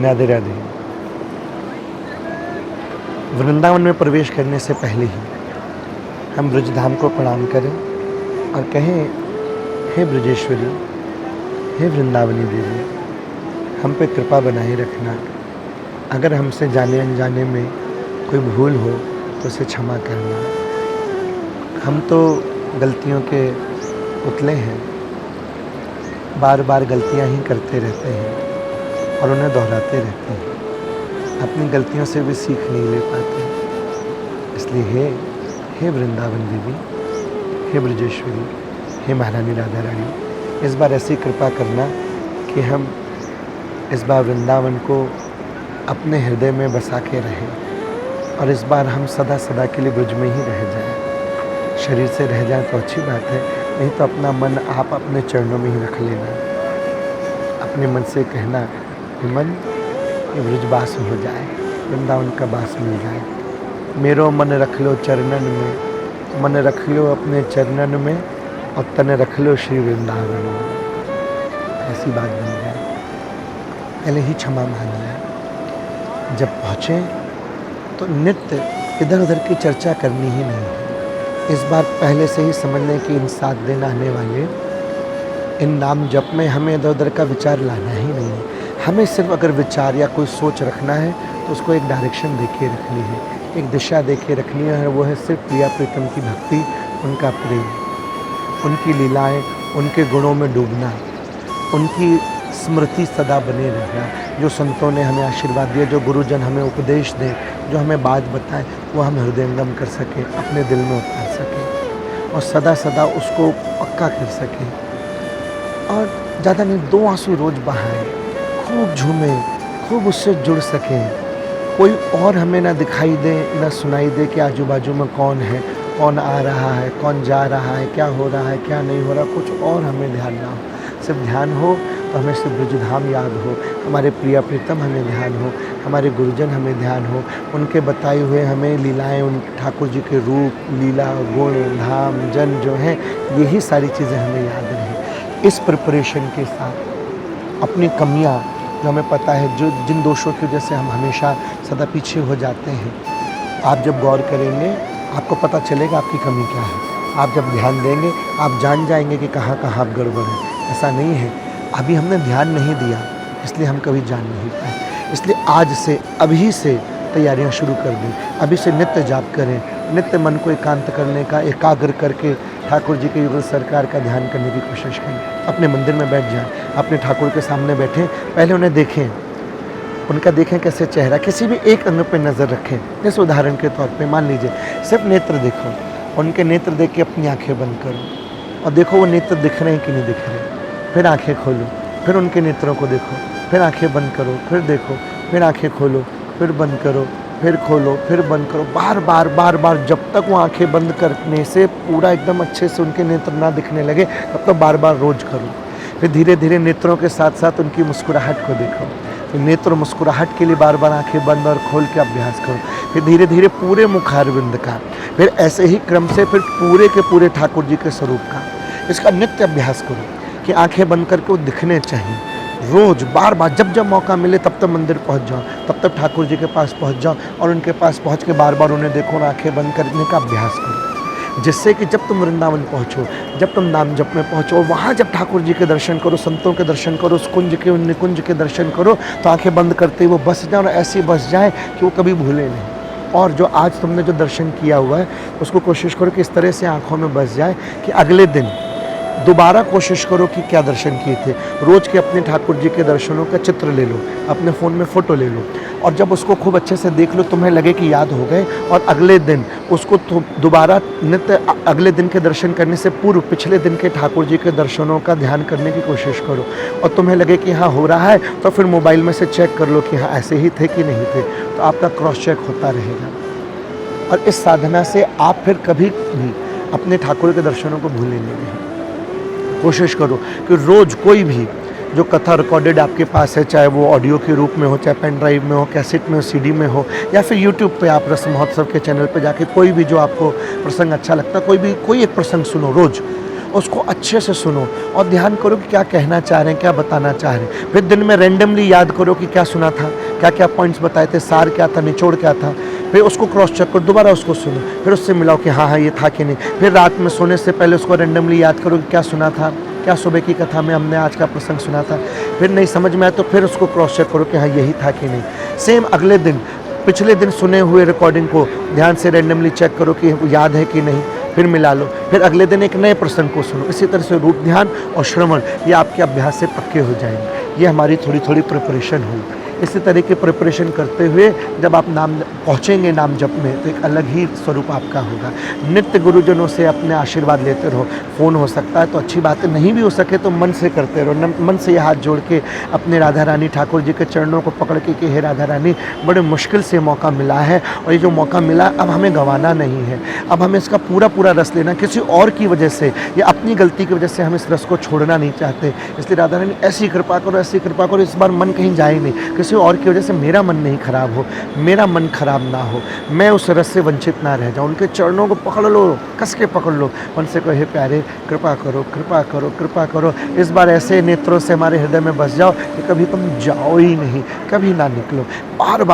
राधे राधे। वृंदावन में प्रवेश करने से पहले ही हम ब्रजधाम को प्रणाम करें और कहें, हे ब्रजेश्वरी, हे वृंदावनी देवी, हम पे कृपा बनाए रखना। अगर हमसे जाने अनजाने में कोई भूल हो तो उसे क्षमा करना। हम तो गलतियों के पुतले हैं, बार बार गलतियां ही करते रहते हैं और उन्हें दोहराते रहते हैं। अपनी गलतियों से भी सीख नहीं ले पाते। इसलिए हे वृंदावन देवी, हे ब्रजेश्वरी, हे महारानी राधा रानी, इस बार ऐसी कृपा करना कि हम इस बार वृंदावन को अपने हृदय में बसा के रहें और इस बार हम सदा सदा के लिए ब्रज में ही रह जाएं। शरीर से रह जाएं तो अच्छी बात है, नहीं तो अपना मन आप अपने चरणों में ही रख लेना। अपने मन से कहना कि मन ये ब्रजवास हो जाए, वृंदावन का वास मिल जाए। मेरो मन रख लो चरणन में, मन रख लो अपने चरणन में और तन रख लो श्री वृंदावन में। ऐसी बात बन जाए। पहले ही क्षमा मांग लिया। जब पहुँचे तो नित्य इधर उधर की चर्चा करनी ही नहीं है। इस बार पहले से ही समझ लें कि इन 7 दिन आने वाले इन नाम जप में हमें इधर उधर का विचार लाना ही नहीं है। हमें सिर्फ अगर विचार या कोई सोच रखना है तो उसको एक डायरेक्शन देके रखनी है, एक दिशा देके रखनी है। वो है सिर्फ प्रिया प्रीतम की भक्ति, उनका प्रेम, उनकी लीलाएं, उनके गुणों में डूबना, उनकी स्मृति सदा बने रहना। जो संतों ने हमें आशीर्वाद दिया, जो गुरुजन हमें उपदेश दें, जो हमें बात बताएं, वो हम हृदयंगम कर सकें, अपने दिल में उतार सकें और सदा सदा उसको पक्का कर सकें। और ज़्यादा नहीं, 2 आंसू रोज़ बहाएं, खूब झूमें, खूब उससे जुड़ सकें। कोई और हमें ना दिखाई दे, ना सुनाई दे कि आजू बाजू में कौन है, कौन आ रहा है, कौन जा रहा है, क्या हो रहा है, क्या नहीं हो रहा। कुछ और हमें ध्यान ना हो। सिर्फ ध्यान हो तो हमें सिर्फ ब्रजधाम याद हो, हमारे प्रिया प्रीतम हमें ध्यान हो, हमारे गुरुजन हमें ध्यान हो, उनके बताए हुए हमें लीलाएं, उन ठाकुर जी के रूप, लीला, गुण, धाम, जन जो हैं, यही सारी चीज़ें हमें याद रहें। इस प्रिपरेशन के साथ अपनी कमियां जो हमें पता है, जो जिन दोषों की वजह से हम हमेशा सदा पीछे हो जाते हैं, आप जब गौर करेंगे आपको पता चलेगा आपकी कमी क्या है। आप जब ध्यान देंगे आप जान जाएंगे कि कहाँ कहाँ आप गड़बड़ है। ऐसा नहीं है, अभी हमने ध्यान नहीं दिया इसलिए हम कभी जान नहीं पाए। इसलिए आज से, अभी से तैयारियां शुरू कर दें। अभी से नित्य जाप करें, नित्य मन को एकांत करने का, एकाग्र करके ठाकुर जी के युगल सरकार का ध्यान करने की कोशिश करें। अपने मंदिर में बैठ जाएं, अपने ठाकुर के सामने बैठें, पहले उन्हें देखें, उनका देखें कैसे चेहरा, किसी भी एक अंग पे नज़र रखें। जैसे उदाहरण के तौर पे मान लीजिए सिर्फ नेत्र देखो, उनके नेत्र देख के अपनी आंखें बंद करो और देखो वो नेत्र दिख रहे हैं कि नहीं दिख रहे। फिर आंखें खोलो, फिर उनके नेत्रों को देखो, फिर आंखें बंद करो, फिर देखो, फिर आंखें खोलो, फिर बंद करो, फिर खोलो, फिर बंद करो। बार बार बार बार जब तक वो आंखें बंद करने से पूरा एकदम अच्छे से उनके नेत्र ना दिखने लगे तब तक बार बार रोज करो। फिर धीरे धीरे नेत्रों के साथ साथ उनकी मुस्कुराहट को देखो। फिर नेत्र मुस्कुराहट के लिए बार बार आंखें बंद और खोल के अभ्यास करो। फिर धीरे धीरे पूरे मुखारविंद का, फिर ऐसे ही क्रम से फिर पूरे के पूरे ठाकुर जी के स्वरूप का, इसका नित्य अभ्यास करो कि आंखें बंद करके वो दिखने चाहिए। रोज बार बार जब जब मौका मिले तब तक मंदिर पहुंच जाओ, तब तक ठाकुर जी के पास पहुंच जाओ और उनके पास पहुंच के बार बार उन्हें देखो और आंखें बंद करने का अभ्यास करो। जिससे कि जब तुम वृंदावन पहुंचो, जब तुम नाम जप में पहुंचो, वहाँ जब ठाकुर जी के दर्शन करो, संतों के दर्शन करो, उस कुंज के, उन निकुंज के दर्शन करो, तो आंखें बंद करते ही वो बस जाए और ऐसी बस जाए कि वो कभी भूले नहीं। और जो आज तुमने जो दर्शन किया हुआ है उसको कोशिश करो कि इस तरह से आँखों में बस जाए कि अगले दिन दोबारा कोशिश करो कि क्या दर्शन किए थे। रोज़ के अपने ठाकुर जी के दर्शनों का चित्र ले लो, अपने फ़ोन में फ़ोटो ले लो और जब उसको खूब अच्छे से देख लो, तुम्हें लगे कि याद हो गए, और अगले दिन उसको दोबारा नित्य अगले दिन के दर्शन करने से पूर्व पिछले दिन के ठाकुर जी के दर्शनों का ध्यान करने की कोशिश करो। और तुम्हें लगे कि हाँ हो रहा है तो फिर मोबाइल में से चेक कर लो कि हाँ ऐसे ही थे कि नहीं थे, तो आपका क्रॉस चेक होता रहेगा। और इस साधना से आप फिर कभी भी अपने ठाकुर के दर्शनों को भूलेंगे नहीं। कोशिश करो कि रोज़ कोई भी जो कथा रिकॉर्डेड आपके पास है, चाहे वो ऑडियो के रूप में हो, चाहे पेन ड्राइव में हो, कैसेट में हो, सीडी में हो, या फिर यूट्यूब पे आप रस महोत्सव के चैनल पे जाके कोई भी जो आपको प्रसंग अच्छा लगता है, कोई एक प्रसंग सुनो रोज़, उसको अच्छे से सुनो और ध्यान करो कि क्या कहना चाह रहे हैं, क्या बताना चाह रहे हैं। फिर दिन में रैंडमली याद करो कि क्या सुना था, क्या क्या पॉइंट्स बताए थे, सार क्या था, निचोड़ क्या था। फिर उसको क्रॉस चेक करो, दोबारा उसको सुनो, फिर उससे मिलाओ कि हाँ ये था कि नहीं। फिर रात में सोने से पहले उसको रैंडमली याद करो कि क्या सुना था, क्या सुबह की कथा में हमने आज का प्रसंग सुना था। फिर नहीं समझ में आया तो फिर उसको क्रॉस चेक करो कि हाँ यही था कि नहीं। सेम अगले दिन पिछले दिन सुने हुए रिकॉर्डिंग को ध्यान से रैंडमली चेक करो कि याद है कि नहीं, फिर मिला लो। फिर अगले दिन एक नए प्रसंग को सुनो। इसी तरह से रूप ध्यान और श्रवण ये आपके अभ्यास से पक्के हो जाएंगे। ये हमारी थोड़ी थोड़ी प्रिपरेशन हुई। इसी तरह की प्रिपरेशन करते हुए जब आप नाम पहुँचेंगे नाम जप में, तो एक अलग ही स्वरूप आपका होगा। नित्य गुरुजनों से अपने आशीर्वाद लेते रहो। फ़ोन हो सकता है तो अच्छी बात है, नहीं भी हो सके तो मन से करते रहो। मन से ये हाथ जोड़ के अपने राधा रानी ठाकुर जी के चरणों को पकड़ के कि हे राधा रानी, बड़े मुश्किल से मौका मिला है और ये जो मौका मिला अब हमें गंवाना नहीं है। अब हमें इसका पूरा पूरा रस लेना, किसी और की वजह से या अपनी गलती की वजह से हम इस रस को छोड़ना नहीं चाहते। इसलिए राधा रानी ऐसी कृपा करो, ऐसी कृपा करो, इस बार मन कहीं जाए नहीं, किसी और की वजह से मेरा मन नहीं खराब हो, मेरा मन खराब ना हो, मैं उस रस से वंचित ना रह जाऊँ। उनके चरणों को पकड़ लो, कस के पकड़ लो, उनसे कहो हे प्यारे कृपा करो, कृपा करो, कृपा करो। इस बार ऐसे नेत्रों से हमारे हृदय में बस जाओ कि कभी तुम जाओ ही नहीं, कभी ना निकलो। बार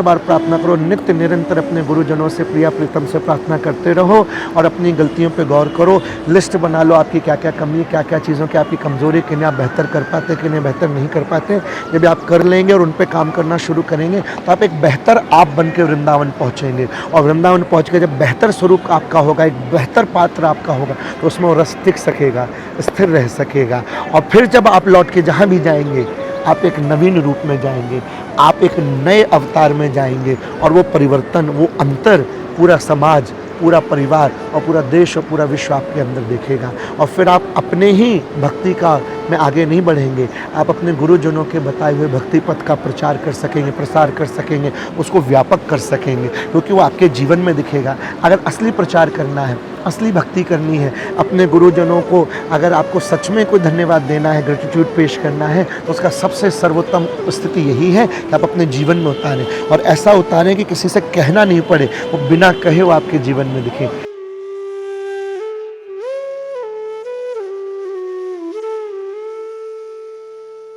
बार प्रार्थना करो। नित्य निरंतर अपने गुरुजनों से, प्रिया प्रीतम से प्रार्थना करते रहो और अपनी गलतियों पर गौर करो। लिस्ट बना लो आपकी क्या क्या कमी, क्या क्या चीज़ों की आपकी कमजोरी, किन्हें आप बेहतर कर पाते, किन्हें बेहतर नहीं कर पाते। जब आप कर लेंगे और उन पे काम करना शुरू करेंगे तो आप एक बेहतर आप बन के वृंदावन पहुँचेंगे। और वृंदावन पहुँच के जब बेहतर स्वरूप आपका होगा, एक बेहतर पात्र आपका होगा, तो उसमें वो रस टिक सकेगा, स्थिर रह सकेगा। और फिर जब आप लौट के जहाँ भी जाएंगे, आप एक नवीन रूप में जाएंगे, आप एक नए अवतार में जाएंगे। और वो परिवर्तन, वो अंतर पूरा समाज, पूरा परिवार और पूरा देश और पूरा विश्व आपके अंदर देखेगा। और फिर आप अपने ही भक्ति का में आगे नहीं बढ़ेंगे, आप अपने गुरुजनों के बताए हुए भक्ति पथ का प्रचार कर सकेंगे, प्रसार कर सकेंगे, उसको व्यापक कर सकेंगे, क्योंकि वो आपके जीवन में दिखेगा। अगर असली प्रचार करना है, असली भक्ति करनी है, अपने गुरुजनों को अगर आपको सच में कोई धन्यवाद देना है, ग्रेटिट्यूड पेश करना है, तो उसका सबसे सर्वोत्तम स्थिति यही है कि आप अपने जीवन में उतारें। और ऐसा उतारें कि किसी से कहना नहीं पड़े, वो बिना कहे वो आपके जीवन में दिखे।